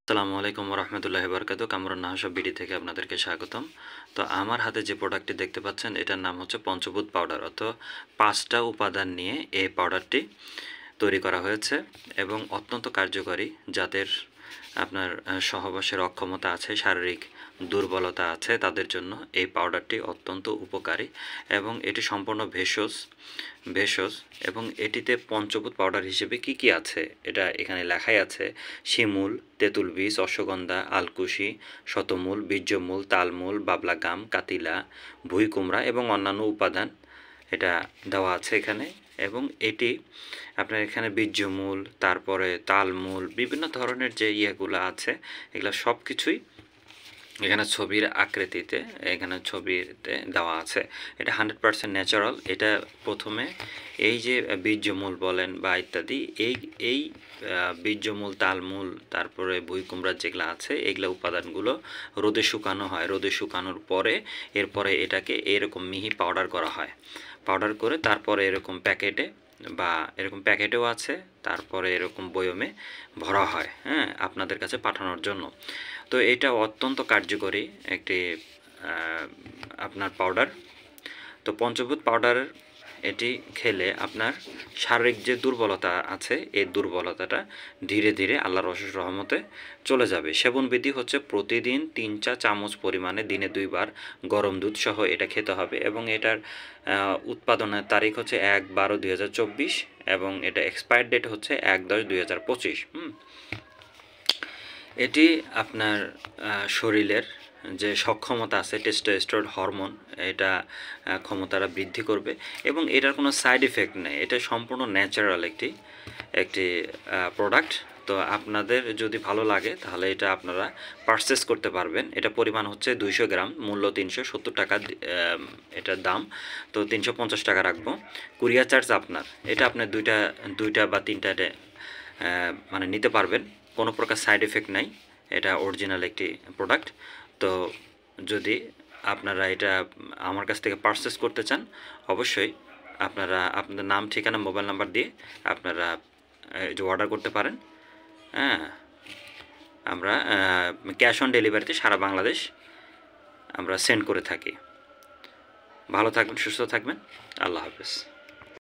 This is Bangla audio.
আসসালামু আলাইকুম রহমতুল্লাহি বারকাতু। কামরুন নাহাসব বিডি থেকে আপনাদেরকে স্বাগতম। তো আমার হাতে যে প্রোডাক্টটি দেখতে পাচ্ছেন এটার নাম হচ্ছে পঞ্চভূত পাউডার, অর্থাৎ 5টা উপাদান নিয়ে এই পাউডারটি তৈরি করা হয়েছে এবং অত্যন্ত কার্যকরী। যাদের আপনার সহবাসের অক্ষমতা আছে, শারীরিক দুর্বলতা আছে, তাদের জন্য এই পাউডারটি অত্যন্ত উপকারী এবং এটি সম্পূর্ণ ভেষজ এবং এটিতে পঞ্চভূত পাউডার হিসেবে কি কি আছে এটা এখানে লেখাই আছে। শিমুল, তেঁতুল বীজ, অশ্বগন্ধা, আলকুশি, শতমূল, বীর্যমূল, তালমূল, বাবলা গাম, কাতিলা, ভুঁই কুমড়া এবং অন্যান্য উপাদান এটা দেওয়া আছে এখানে। এবং এটি আপনার এখানে বীর্যমূল, তারপরে তালমূল, বিভিন্ন ধরনের যে ইয়েগুলো আছে এগুলো সব কিছুই এখানে ছবির আকৃতিতে এখানে ছবিতে দেওয়া আছে। এটা 100% ন্যাচারাল। এটা প্রথমে এই যে বীর্যমূল বলেন বা ইত্যাদি এই বীর্যমূল, তালমূল, তারপরে ভুঁই কুমড়া যেগুলো আছে এগুলো উপাদানগুলো রোদে শুকানো হয়। রোদে শুকানোর পরে এরপরে এটাকে এরকম মিহি পাউডার করা হয়। পাউডার করে তারপরে এরকম প্যাকেটে বা এরকম প্যাকেটেও আছে, তারপরে এরকম বয়মে ভরা হয়, হ্যাঁ, আপনাদের কাছে পাঠানোর জন্য। তো এটা অত্যন্ত কার্যকরী একটি আপনার পাউডার। তো পঞ্চভূত পাউডার এটি খেলে আপনার শারীরিক যে দুর্বলতা আছে এই দুর্বলতাটা ধীরে ধীরে আল্লাহর অশেষ রহমতে চলে যাবে। সেবনবিধি হচ্ছে প্রতিদিন 3 চামচ পরিমাণে দিনে 2 বার গরম দুধ সহ এটা খেতে হবে এবং এটার উৎপাদনের তারিখ হচ্ছে 1/12/2024 এবং এটা এক্সপায়ার ডেট হচ্ছে 1/10/2025। এটি আপনার শরীরের যে সক্ষমতা আছে, টেস্টোস্টেরন হরমোন, এটা ক্ষমতাটা বৃদ্ধি করবে এবং এটার কোনো সাইড ইফেক্ট নেই। এটা সম্পূর্ণ ন্যাচারাল একটি প্রোডাক্ট। তো আপনাদের যদি ভালো লাগে তাহলে এটা আপনারা পারচেস করতে পারবেন। এটা পরিমাণ হচ্ছে 200 গ্রাম, মূল্য 370 টাকা এটার দাম। তো 350 টাকা রাখবো। কুরিয়ার চার্জ আপনার। এটা আপনার দুইটা বা তিনটা মানে নিতে পারবেন, কোনো প্রকার সাইড এফেক্ট নাই। এটা অরিজিনাল একটি প্রোডাক্ট। তো যদি আপনারা এটা আমার কাছ থেকে পারচেস করতে চান অবশ্যই আপনারা আপনাদের নাম, ঠিকানা, মোবাইল নাম্বার দিয়ে আপনারা যে অর্ডার করতে পারেন। হ্যাঁ, আমরা ক্যাশ অন ডেলিভারিতে সারা বাংলাদেশ আমরা সেন্ড করে থাকি। ভালো থাকবেন, সুস্থ থাকবেন। আল্লাহ হাফেজ।